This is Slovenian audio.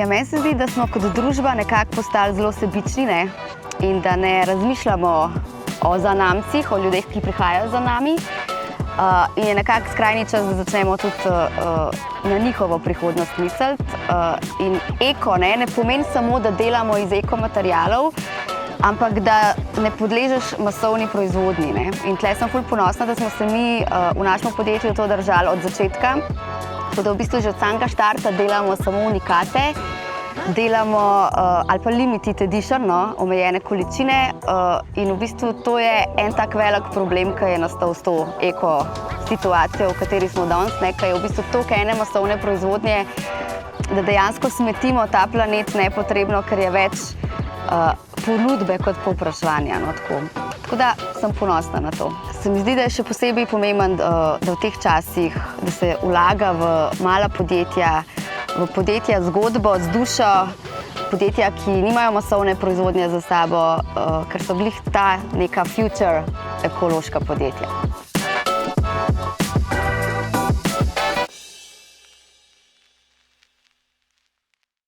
Ja, meni se zdi, da smo kot družba nekako postali zelo sebični, ne? In da ne razmišljamo o zanamcih, o ljudeh, ki prihajajo za nami. In je nekako skrajni čas, da začnemo tudi na njihovo prihodnost misliti. In eko ne pomeni samo, da delamo iz ekomaterialov, ampak da ne podležeš masovni proizvodnji. Ne? In tle sem ful ponosna, da smo se mi v našem podjetju to držali od začetka. Tako da v bistvu že od samega štarta delamo samo unikate, delamo ali pa limited edition, no, omejene količine, in v bistvu to je en tak velik problem, ki je nastal s to eko situacijo, v kateri smo danes, ne, ki je v bistvu toliko ene masovne proizvodnje, da dejansko smetimo ta planet nepotrebno, ker je več ponudbe kot povpraševanja. No, tako da sem ponosna na to. Se mi zdi, da je še posebej pomemben, da v teh časih, da se vlaga v mala podjetja, v podjetja z zgodbo, z dušo, podjetja, ki nimajo masovne proizvodnje za sabo, ker so glih ta neka future ekološka podjetja.